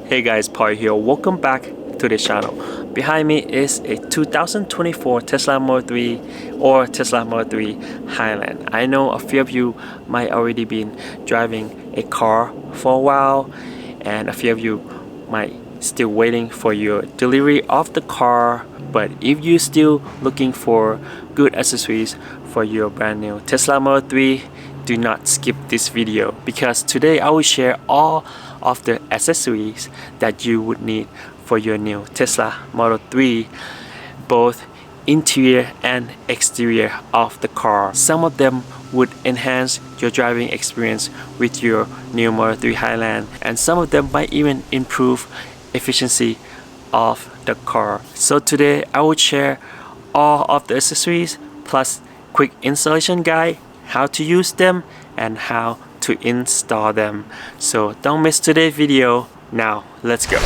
Hey guys, Paul here. Welcome back to the channel. Behind me is a 2024 Tesla Model 3 or Tesla Model 3 Highland. I know a few of you might already been driving a car for a while, and a few of you might still waiting for your delivery of the car. But if you're still looking for good accessories for your brand new Tesla Model 3, do not skip this video, because today I will share all of the accessories that you would need for your new Tesla Model 3, both interior and exterior of the car. Some of them would enhance your driving experience with your new Model 3 Highland, and some of them might even improve efficiency of the car. So today I will share all of the accessories plus quick installation guide, how to use them and how to install them. So don't miss today's video. Now let's go.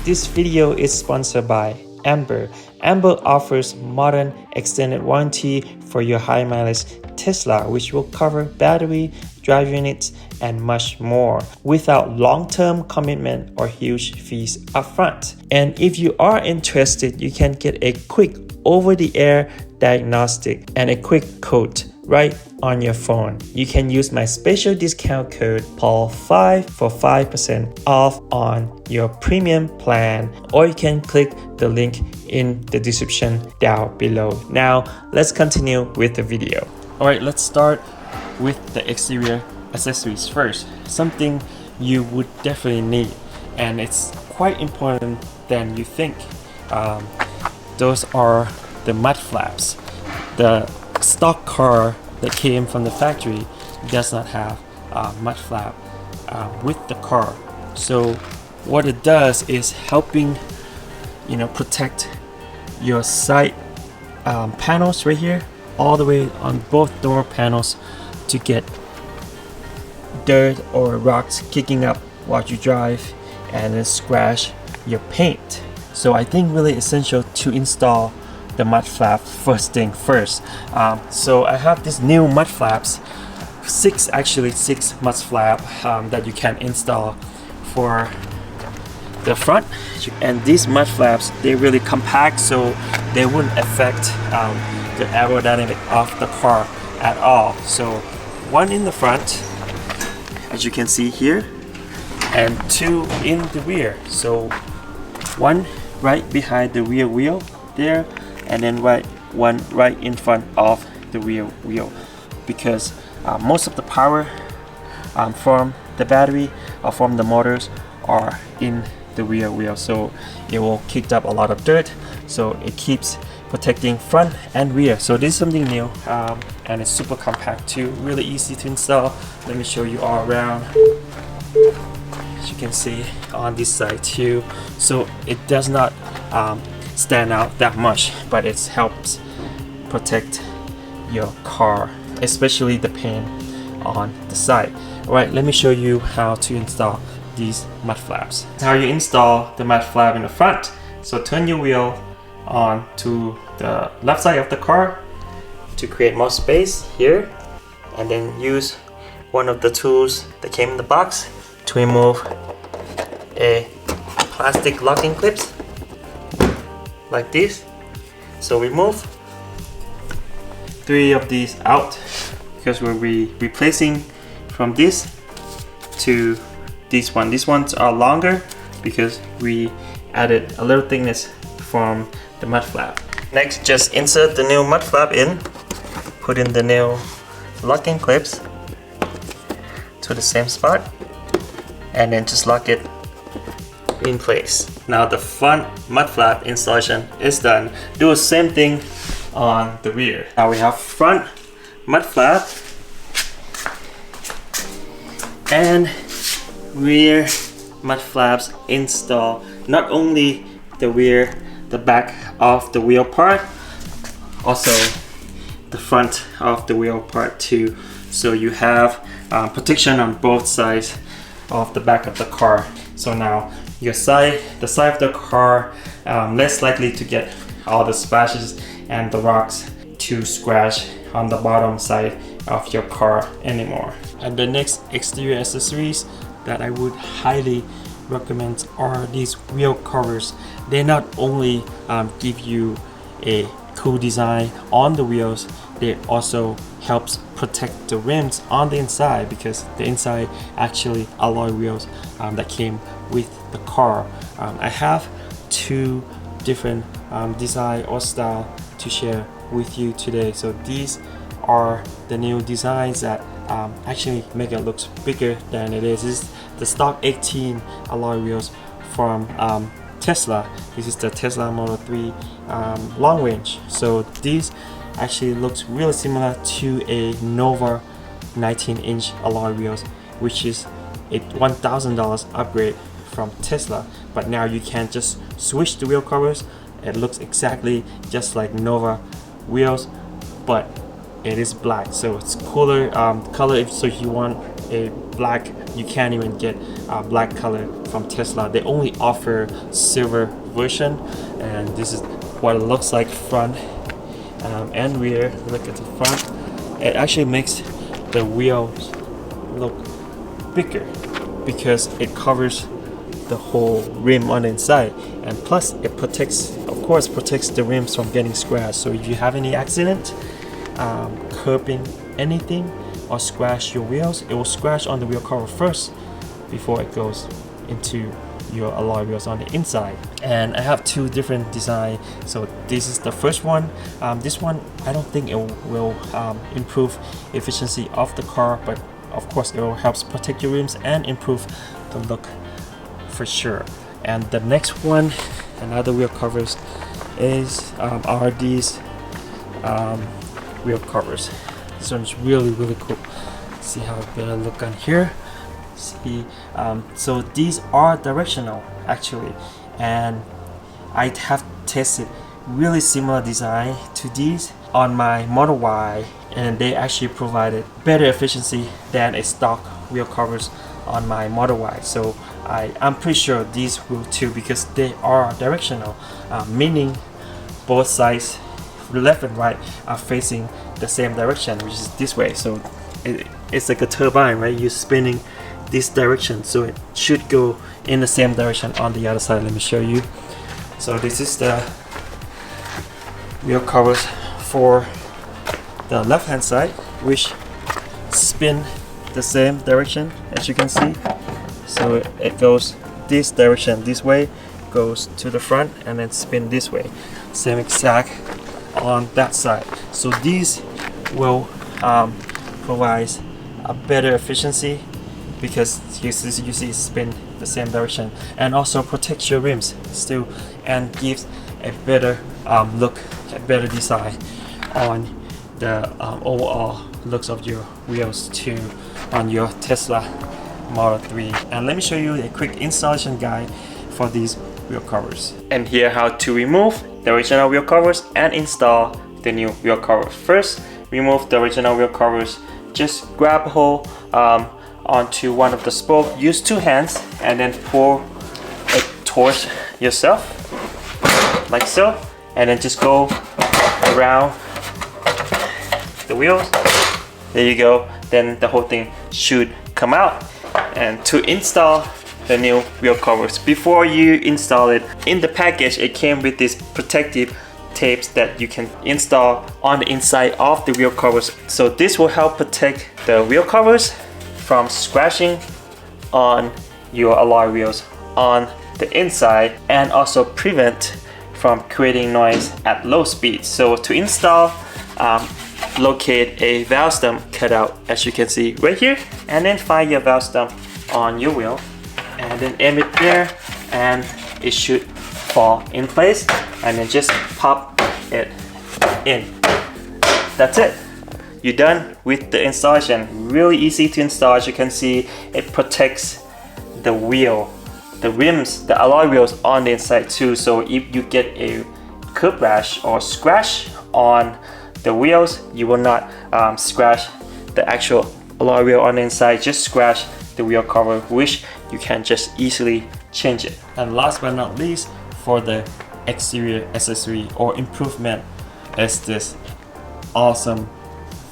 This video is sponsored by Amber. Amber offers modern extended warranty for your high mileage Tesla, which will cover battery, drive units, and much more without long-term commitment or huge fees upfront. And if you are interested, you can get a quick over-the-air diagnostic and a quick quote right on your phone. You can use my special discount code PAUL5 for 5% off on your premium plan, or you can click the link in the description down below. Now let's continue with the video. Alright, let's start with the exterior accessories first. Something you would definitely need, and it's quite important than you think. Those are the mud flaps. The stock car that came from the factory does not have a mud flap with the car. So what it does is helping protect your side panels right here, all the way on both door panels, to get dirt or rocks kicking up while you drive and then scratch your paint. So I think really essential to install the mud flap first thing first. So I have these new mud flaps, six mud flap that you can install for the front. And these mud flaps, they're really compact, so they wouldn't affect the aerodynamic of the car at all. So one in the front, as you can see here, and two in the rear. So one right behind the rear wheel there, and then one right in front of the rear wheel, because most of the power from the battery or from the motors are in the rear wheel, so it will kick up a lot of dirt, so it keeps protecting front and rear. So this is something new, and it's super compact too, really easy to install. Let me show you all around. As you can see on this side too, so it does not stand out that much, but it helps protect your car, especially the paint on the side. Alright, let me show you how to install these mud flaps. How you install the mud flap in the front. So turn your wheel on to the left side of the car to create more space here, and then use one of the tools that came in the box to remove a plastic locking clips like this. So remove 3 of these out, because we'll be replacing from this to this one. These ones are longer because we added a little thickness from the mud flap. Next, just insert the new mud flap in, put in the new locking clips to the same spot, and then just lock it in place. Now the front mud flap installation is done. Do the same thing on the rear. Now we have front mud flap and rear mud flaps installed. Not only the rear, the back of the wheel part, also the front of the wheel part too. So you have protection on both sides of the back of the car. So now the side of the car less likely to get all the splashes and the rocks to scratch on the bottom side of your car anymore. And the next exterior accessories that I would highly recommend are these wheel covers. They not only give you a cool design on the wheels, they also helps protect the rims on the inside, because the inside actually alloy wheels that came with the car. I have two different design or style to share with you today. So these are the new designs that actually make it look bigger than it is. This is the stock 18 alloy wheels from Tesla. This is the Tesla Model 3 long range. So these actually looks really similar to a Nova 19-inch alloy wheels, which is a $1,000 upgrade from Tesla. But now you can just switch the wheel covers. It looks exactly just like Nova wheels, but it is black, so it's cooler color. So if you want a black, you can't even get a black color from Tesla. They only offer silver version, and this is what it looks like front and rear. Look at the front. It actually makes the wheels look bigger because it covers the whole rim on the inside, and plus it protects, of course, protects the rims from getting scratched. So if you have any accident, curbing anything or scratch your wheels, it will scratch on the wheel cover first before it goes into your alloy wheels on the inside. And I have two different designs. So this is the first one. This one, I don't think it will improve efficiency of the car, but of course it will help protect your rims and improve the look for sure. And the next one, another wheel covers, is are these wheel covers. This one's really cool. See how it better look on here. See, so these are directional actually, and I have tested really similar design to these on my Model Y, and they actually provided better efficiency than a stock wheel covers on my Model Y. So I'm pretty sure these will too, because they are directional, meaning both sides, left and right, are facing the same direction, which is this way. So it's like a turbine, right? You're spinning this direction, so it should go in the same direction on the other side. Let me show you. So this is the wheel covers for the left hand side, which spin the same direction as you can see. So it goes this direction, this way, goes to the front, and then spin this way. Same exact on that side. So these will provide a better efficiency, because you see spin the same direction, and also protects your rims still, and gives a better look, a better design on the overall looks of your wheels too on your Tesla Model 3. And let me show you a quick installation guide for these wheel covers. And here how to remove the original wheel covers and install the new wheel covers. First, remove the original wheel covers. Just grab a hold onto one of the spokes. Use two hands and then pull it towards yourself like so, and then just go around the wheels. There you go. Then the whole thing should come out. And to install the new wheel covers, before you install it, in the package it came with these protective tapes that you can install on the inside of the wheel covers. So this will help protect the wheel covers from scratching on your alloy wheels on the inside, and also prevent from creating noise at low speed. So to install, locate a valve stump cutout, as you can see right here, and then find your valve stump on your wheel, and then aim it there, and it should fall in place, and then just pop it in. That's it. You're done with the installation. Really easy to install. As you can see, it protects the wheel, the rims, the alloy wheels on the inside too. So if you get a curb rash or scratch on the wheels, you will not scratch the actual alloy wheel on the inside. Just scratch the wheel cover, which you can just easily change it. And last but not least, for the exterior accessory or improvement, is this awesome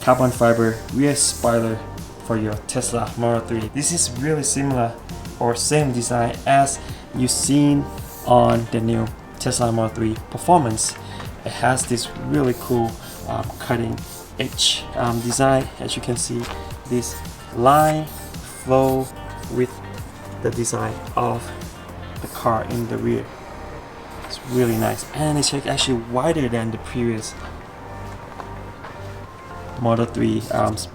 carbon fiber rear spoiler for your Tesla Model 3. This is really similar or same design as you've seen on the new Tesla Model 3 Performance. It has this really cool cutting edge design. As you can see, this line flow with the design of the car in the rear. It's really nice, and it's actually wider than the previous Model 3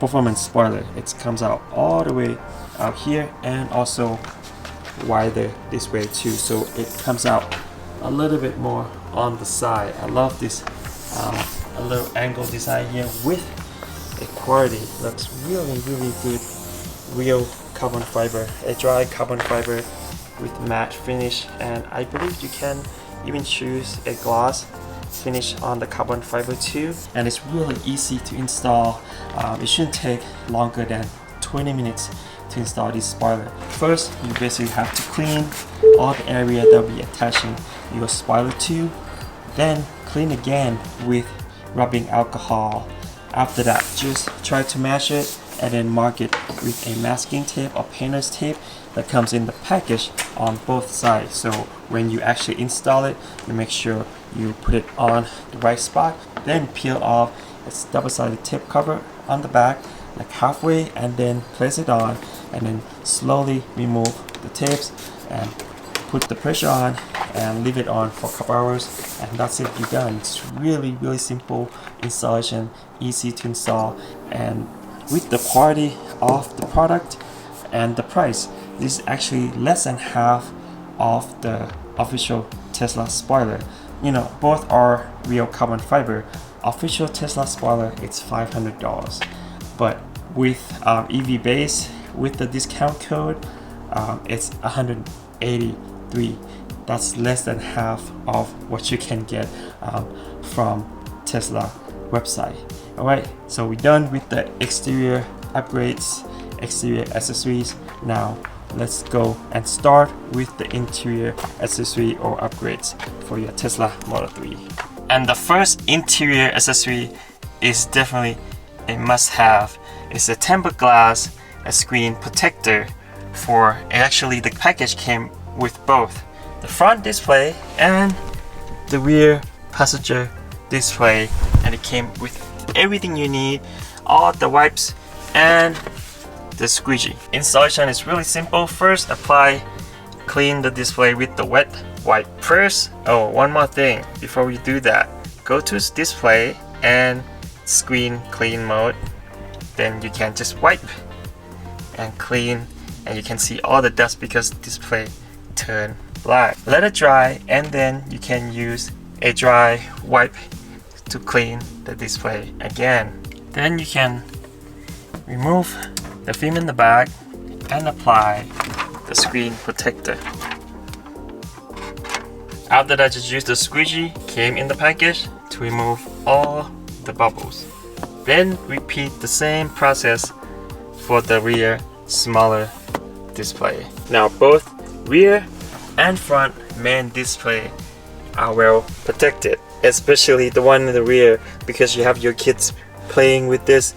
Performance spoiler. It comes out all the way out here and also wider this way too, so it comes out a little bit more on the side. I love this a little angle design here with a quality. Looks really good. Real carbon fiber, a dry carbon fiber with matte finish, and I believe you can even choose a gloss finish on the carbon fiber too, and it's really easy to install. It shouldn't take longer than 20 minutes to install this spoiler. First, you basically have to clean all the area that will be attaching your spoiler to, then clean again with rubbing alcohol. After that, just try to match it and then mark it with a masking tape or painter's tape that comes in the package on both sides. So when you actually install it, you make sure you put it on the right spot, then peel off its double-sided tape cover on the back like halfway, and then place it on, and then slowly remove the tapes and put the pressure on and leave it on for a couple hours, and that's it, you're done. It's really simple installation, easy to install, and with the quality of the product and the price, this is actually less than half of the official Tesla spoiler. You know, both are real carbon fiber. Official Tesla spoiler, it's $500, but with EV base, with the discount code, it's $183. That's less than half of what you can get from Tesla website. Alright, so we're done with the exterior upgrades, exterior accessories. Now let's go and start with the interior accessory or upgrades for your Tesla Model 3. And the first interior accessory is definitely a must-have. It's a tempered glass, a screen protector for, actually the package came with both the front display and the rear passenger display, and it came with everything you need, all the wipes and the squeegee. Installation is really simple. First, clean the display with the wet wipe. First, one more thing before we do that, go to display and screen clean mode. Then you can just wipe and clean, and you can see all the dust because the display turned black. Let it dry, and then you can use a dry wipe to clean the display again. Then you can remove the film in the back and apply the screen protector. After that, just use the squeegee came in the package to remove all the bubbles. Then repeat the same process for the rear smaller display. Now both rear and front main display are well protected, especially the one in the rear, because you have your kids playing with this.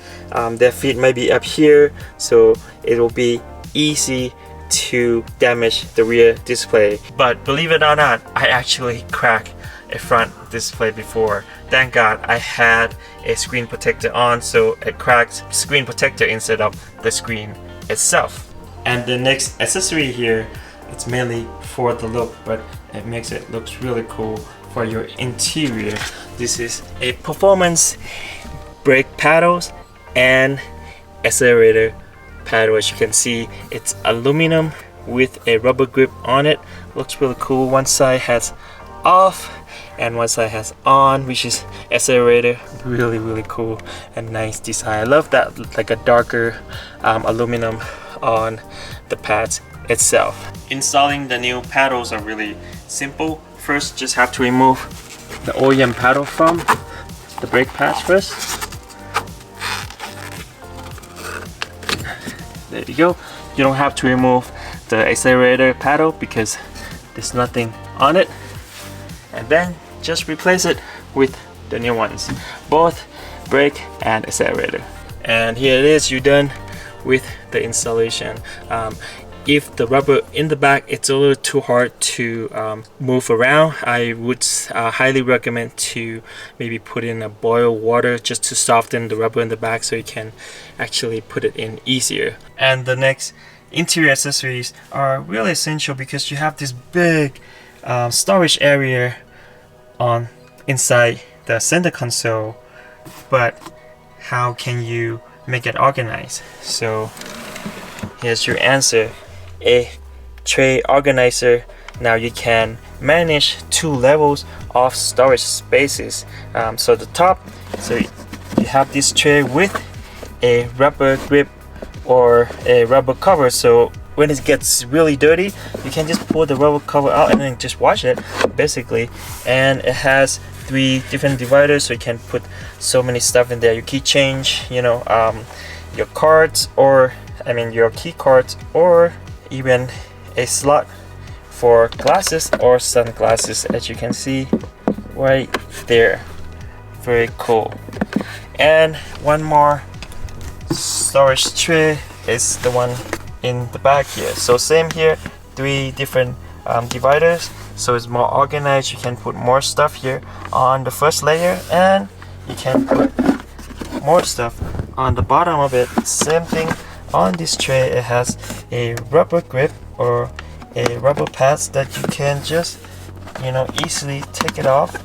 Their feet may be up here, so it will be easy to damage the rear display. But believe it or not, I actually cracked a front display before. Thank God I had a screen protector on, so it cracked screen protector instead of the screen itself. And the next accessory here, it's mainly for the look, but it makes it looks really cool for your interior. This is a performance brake paddles and accelerator paddle. As you can see, it's aluminum with a rubber grip on it. Looks really cool. One side has off and one side has on, which is accelerator. Really cool and nice design. I love that, like a darker aluminum on the pads itself. Installing the new paddles are really simple. First, just have to remove the OEM paddle from the brake pads first. There you go. You don't have to remove the accelerator paddle because there's nothing on it. And then just replace it with the new ones, both brake and accelerator. And here it is, you're done with the installation. If the rubber in the back it's a little too hard to move around, I would highly recommend to maybe put in a boiled water just to soften the rubber in the back so you can actually put it in easier. And the next interior accessories are really essential because you have this big storage area on inside the center console, but how can you make it organized? So here's your answer: a tray organizer. Now you can manage 2 levels of storage spaces. So the top, so you have this tray with a rubber grip or a rubber cover, so when it gets really dirty you can just pull the rubber cover out and then just wash it basically. And it has 3 different dividers, so you can put so many stuff in there: your key change, your cards, or your key cards, or even a slot for glasses or sunglasses, as you can see right there. Very cool. And one more storage tray is the one in the back here. So same here, 3 different dividers, so it's more organized. You can put more stuff here on the first layer, and you can put more stuff on the bottom of it. Same thing on this tray. It has a rubber grip or a rubber pads that you can just easily take it off,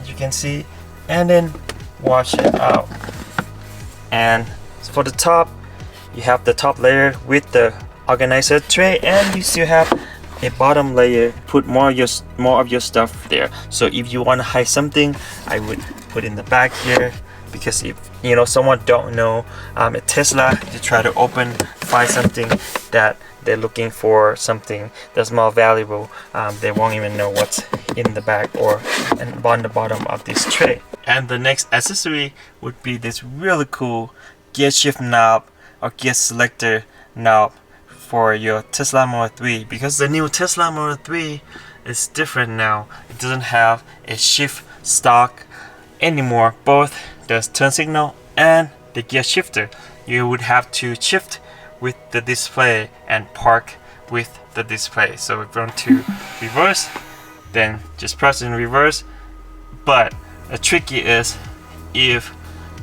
as you can see, and then wash it out. And for the top, you have the top layer with the organizer tray, and you still have a bottom layer. Put more of your stuff there. So if you want to hide something, I would put in the back here, because if someone don't know a Tesla, you try to find something that they're looking for, something that's more valuable, they won't even know what's in the back or on the bottom of this tray. And the next accessory would be this really cool gear shift knob or gear selector knob for your Tesla Model 3, because the new Tesla Model 3 is different now. It doesn't have a shift stalk anymore. Both the turn signal and the gear shifter, you would have to shift with the display and park with the display. So if you want to reverse, then just press in reverse. But the tricky is, if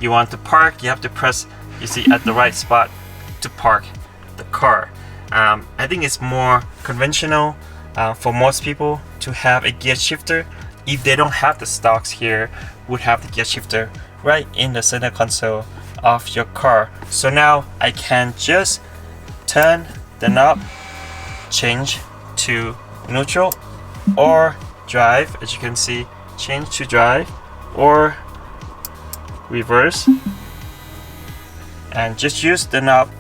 you want to park, you have to press, you see, at the right spot to park the car. I think it's more conventional for most people to have a gear shifter. If they don't have the stocks here, would have the gear shifter right in the center console of your car. So now I can just turn the knob, change to neutral or drive, as you can see, change to drive or reverse, and just use the knob,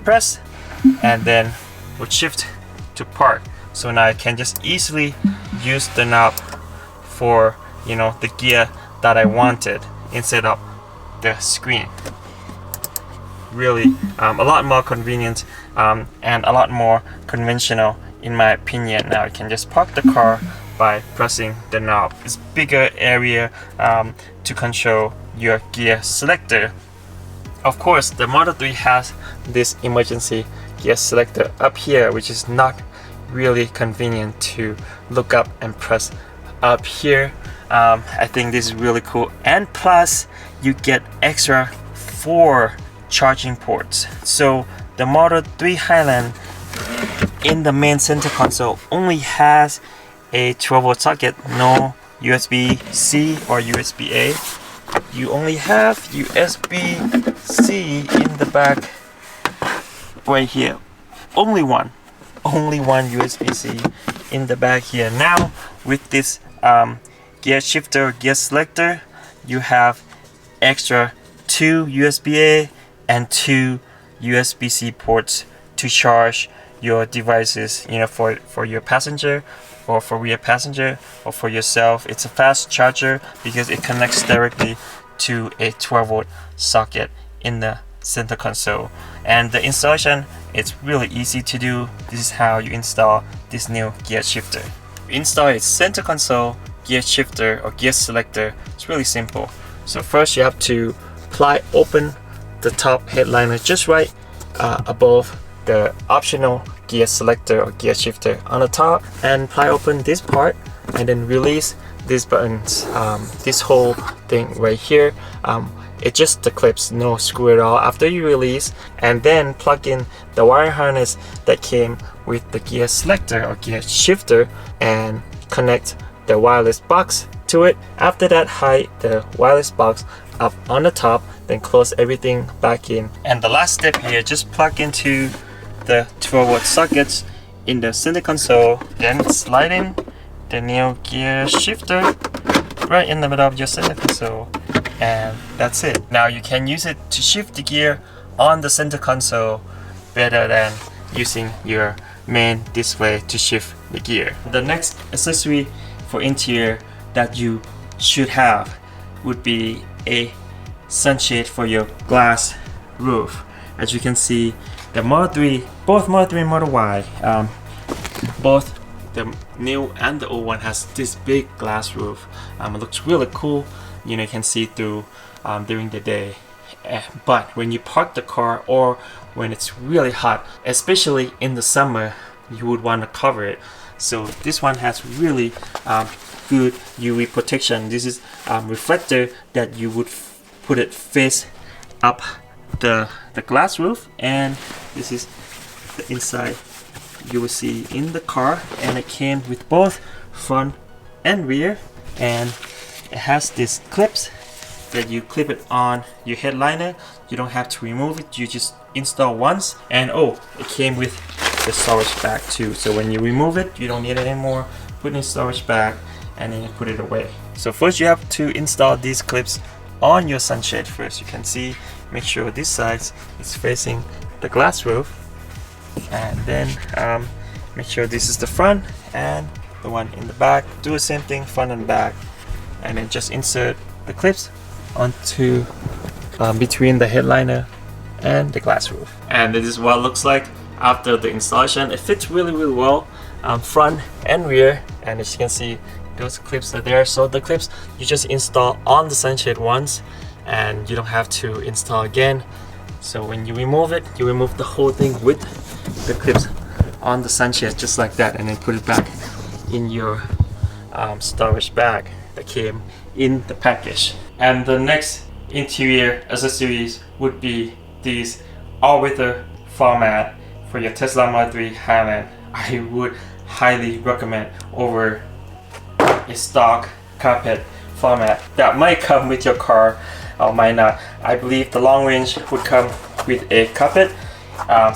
press, and then we'll shift to park. So now I can just easily use the knob for the gear that I wanted instead of the screen. Really a lot more convenient and a lot more conventional in my opinion. Now you can just park the car by pressing the knob. It's bigger area to control your gear selector. Of course, the Model 3 has this emergency gear selector up here, which is not really convenient to look up and press up here. I think this is really cool, and plus you get extra 4 charging ports. So the Model 3 Highland in the main center console only has a 12-volt socket, no USB-C or USB-A. You only have USB-C in the back right here. Only one USB-C in the back here. Now with this gear shifter, gear selector, you have extra 2 USB-A and 2 USB-C ports to charge your devices, for your passenger or for rear passenger or for yourself. It's a fast charger because it connects directly to a 12-volt socket in the center console. And the installation, it's really easy to do. This is how you install this new gear shifter. Install its center console, gear shifter or gear selector. It's really simple. So first you have to pry open the top headliner just right above the optional gear selector or gear shifter on the top, and pry open this part and then release these buttons. This whole thing right here, it's just the clips, no screw at all. After you release, and then plug in the wire harness that came with the gear selector or gear shifter and connect the wireless box to it. After that, hide the wireless box up on the top, then close everything back in. And the last step here, just plug into the 12-volt sockets in the center console, then slide in the new gear shifter right in the middle of your center console, and that's it. Now you can use it to shift the gear on the center console better than using your main display to shift the gear. The next accessory for interior that you should have would be a sunshade for your glass roof. As you can see, the Model 3, both Model 3 and Model Y, both the new and the old one has this big glass roof. It looks really cool. You know, you can see through during the day. But when you park the car or when it's really hot, especially in the summer, you would want to cover it. So this one has really good UV protection. This is reflector that you would put it face up the glass roof, and this is the inside you will see in the car, and it came with both front and rear, and it has these clips that you clip it on your headliner. You don't have to remove it, you just install once. And oh, it came with the storage bag too, so when you remove it you don't need it anymore. Put in the storage bag and then you put it away. So first you have to install these clips on your sunshade first. You can see, make sure this side is facing the glass roof, and then make sure this is the front, and the one in the back, do the same thing, front and back, and then just insert the clips onto between the headliner and the glass roof. And this is what it looks like after the installation. It fits really well, front and rear, and as you can see, those clips are there. So the clips you just install on the sunshade once, and you don't have to install again. So when you remove it, you remove the whole thing with the clips on the sunshade just like that, and then put it back in your storage bag that came in the package. And the next interior accessories would be these all-weather floor mat for your Tesla Model 3 Highland. I would highly recommend over a stock carpet floor mat that might come with your car or might not. I believe the long range would come with a carpet.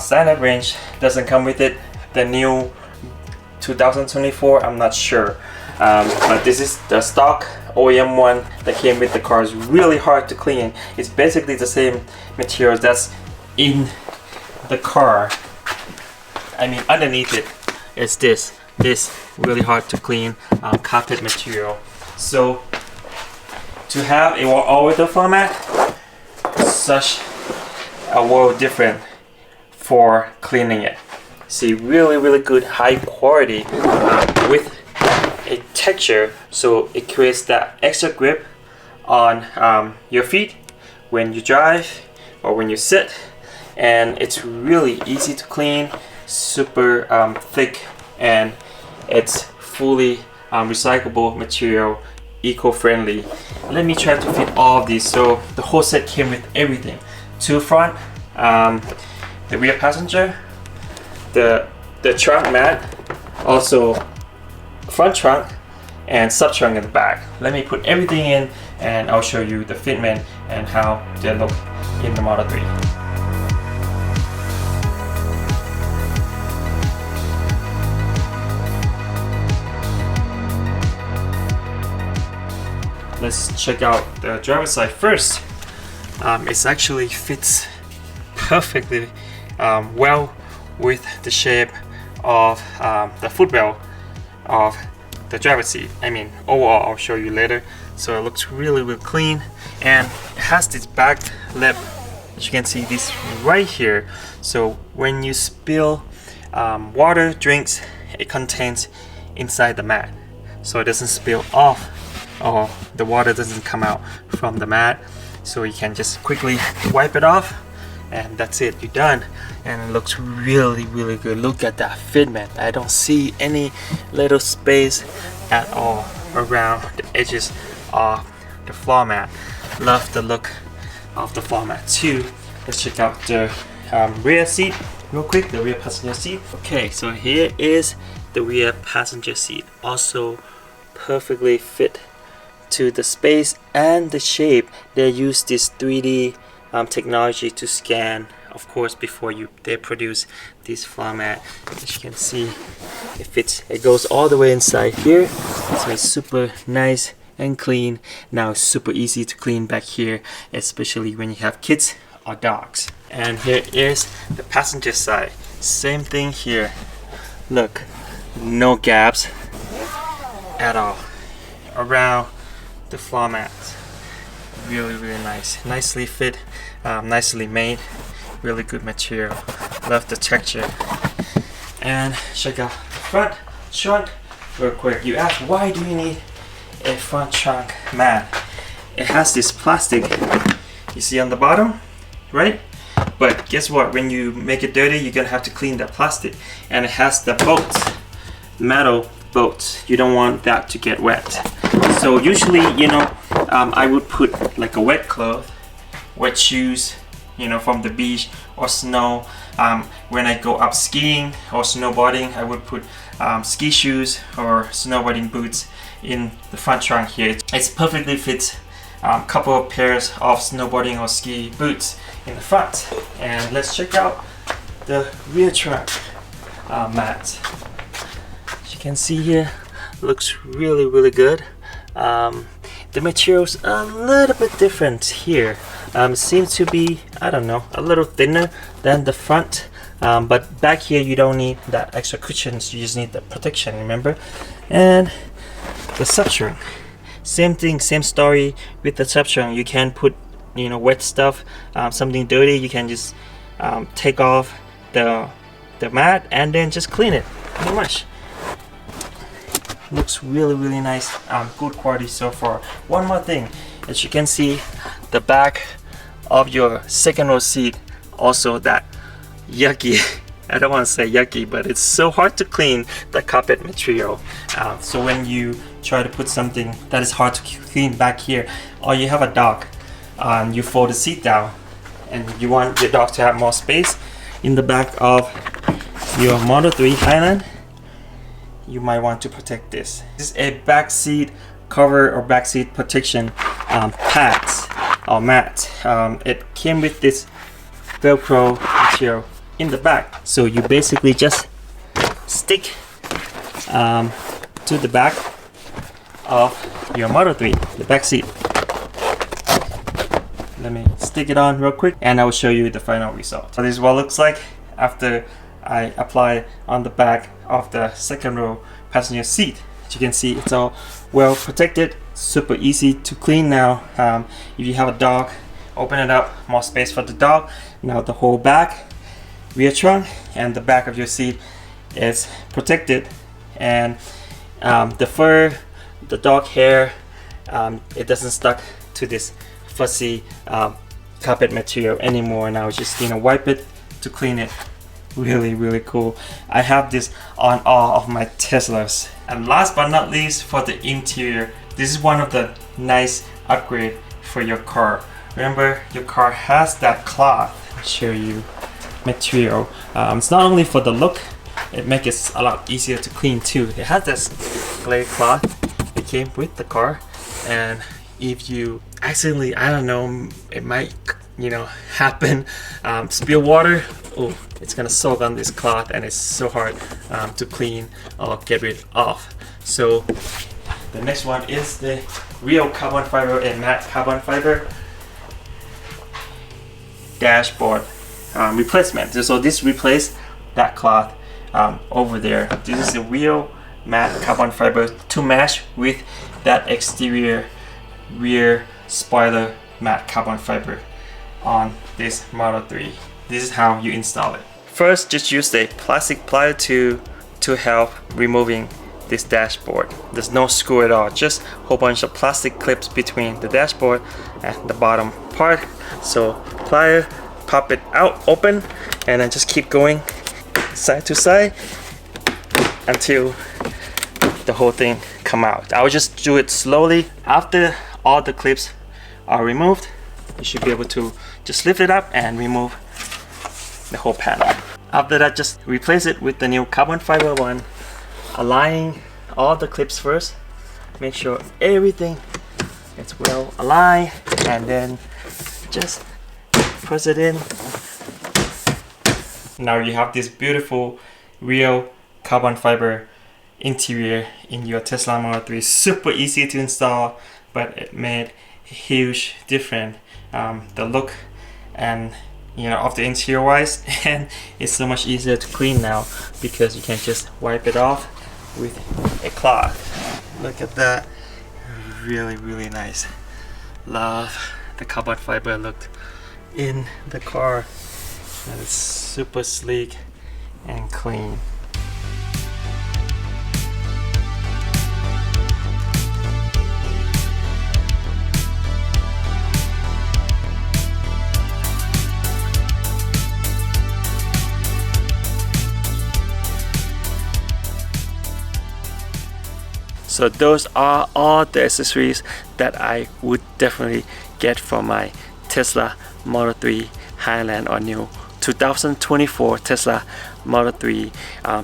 Standard range doesn't come with it. The new 2024, I'm not sure, but this is the stock OEM one that came with the car. Is really hard to clean. It's basically the same materials that's in the car. I mean, underneath it is this really hard to clean carpet material. So to have a all-weather floor mat, such a world different for cleaning it. See, really good high quality with a texture, so it creates that extra grip on your feet when you drive or when you sit, and it's really easy to clean, super thick, and it's fully recyclable material, eco-friendly. Let me try to fit all of these. So the whole set came with everything: two front, the rear passenger, the trunk mat, also front trunk, and sub trunk in the back. Let me put everything in and I'll show you the fitment and how they look in the Model 3. Let's check out the driver's side first. It actually fits perfectly well with the shape of the footwell of the driver's seat. I mean, overall, I'll show you later. So it looks really clean, and it has this back lip, as you can see, this right here. So when you spill water, drinks, it contains inside the mat, so it doesn't spill off or the water doesn't come out from the mat. so you can just quickly wipe it off, and that's it, you're done. And it looks really good. Look at that fitment. I don't see any little space at all around the edges of the floor mat. Love the look of the floor mat too. Let's check out the rear seat real quick, the rear passenger seat. Okay, so here is the rear passenger seat, also perfectly fit to the space and the shape. They use this 3D technology to scan, of course, before they produce this floor mat. As you can see, it goes all the way inside here, so it's super nice and clean. Now it's super easy to clean back here, especially when you have kids or dogs. And here is the passenger side. Same thing here. Look, no gaps at all around the floor mat. Really nice, nicely fit, nicely made, really good material. Love the texture. And check out the front trunk real quick. You ask, why do you need a front trunk mat? It has this plastic you see on the bottom, right? But guess what, when you make it dirty, you're gonna have to clean that plastic. And it has the bolts, metal bolts. You don't want that to get wet. So usually, I would put like a wet cloth, wet shoes, from the beach or snow. When I go up skiing or snowboarding, I would put ski shoes or snowboarding boots in the front trunk here. It's perfectly fits couple of pairs of snowboarding or ski boots in the front. And let's check out the rear trunk mat. As you can see here, looks really good. The material's a little bit different here. Seems to be, I don't know, a little thinner than the front. But back here you don't need that extra cushions, you just need the protection, remember? And the sub trunk, same thing, same story with the sub trunk. You can put wet stuff, something dirty, you can just take off the mat and then just clean it, pretty much. Looks really nice, good quality so far. One more thing, as you can see, the back of your second row seat, also that yucky I don't want to say yucky, but it's so hard to clean the carpet material. So when you try to put something that is hard to clean back here, or you have a dog, you fold the seat down and you want your dog to have more space in the back of your Model 3 Highland, you might want to protect this. This is a back seat cover or back seat protection pads or mat. It came with this Velcro material in the back, so you basically just stick to the back of your Model 3, the back seat. Let me stick it on real quick and I will show you the final result. So this is what it looks like after I apply on the back of the second row passenger seat. As you can see, it's all well protected, super easy to clean now. If you have a dog, open it up, more space for the dog. Now the whole back, rear trunk, and the back of your seat is protected. And the fur, the dog hair, it doesn't stuck to this fussy carpet material anymore. Now just wipe it to clean it. Really cool. I have this on all of my Teslas. And last but not least, for the interior, this is one of the nice upgrade for your car. Remember, your car has that cloth, I'll show you, material. It's not only for the look, it makes it a lot easier to clean too. It has this clay cloth that came with the car, and if you accidentally, I don't know, it might happen, spill water, oh, it's gonna soak on this cloth and it's so hard to clean or get rid of. So the next one is the real carbon fiber and matte carbon fiber dashboard replacement. So this replaced that cloth over there. This is the real matte carbon fiber to match with that exterior rear spoiler matte carbon fiber on this Model 3. This is how you install it. First, just use the plastic plier to help removing this dashboard. There's no screw at all, just a whole bunch of plastic clips between the dashboard and the bottom part. So plier, pop it out, open, and then just keep going side to side until the whole thing come out. I will just do it slowly. After all the clips are removed, you should be able to just lift it up and remove the whole panel. After that, just replace it with the new carbon fiber one, aligning all the clips first. Make sure everything is well aligned, and then just press it in. Now you have this beautiful real carbon fiber interior in your Tesla Model 3. Super easy to install, but it made a huge difference. The look and of the interior wise, and it's so much easier to clean now because you can just wipe it off with a cloth. Look at that, really nice. Love the carbon fiber look in the car, and it's super sleek and clean. So those are all the accessories that I would definitely get for my Tesla Model 3 Highland, or new 2024 Tesla Model 3.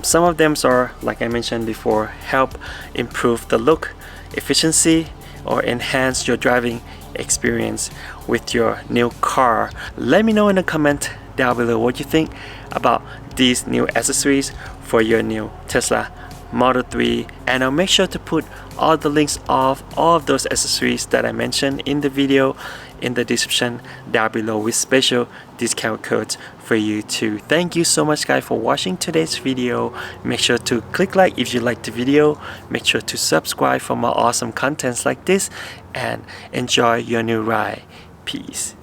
Some of them are, like I mentioned before, help improve the look, efficiency, or enhance your driving experience with your new car. Let me know in the comment down below what you think about these new accessories for your new Tesla Model 3, and I'll make sure to put all the links of all of those accessories that I mentioned in the video in the description down below, with special discount codes for you too. Thank you so much guys for watching today's video. Make sure to click like if you liked the video, make sure to subscribe for more awesome contents like this, and enjoy your new ride. Peace.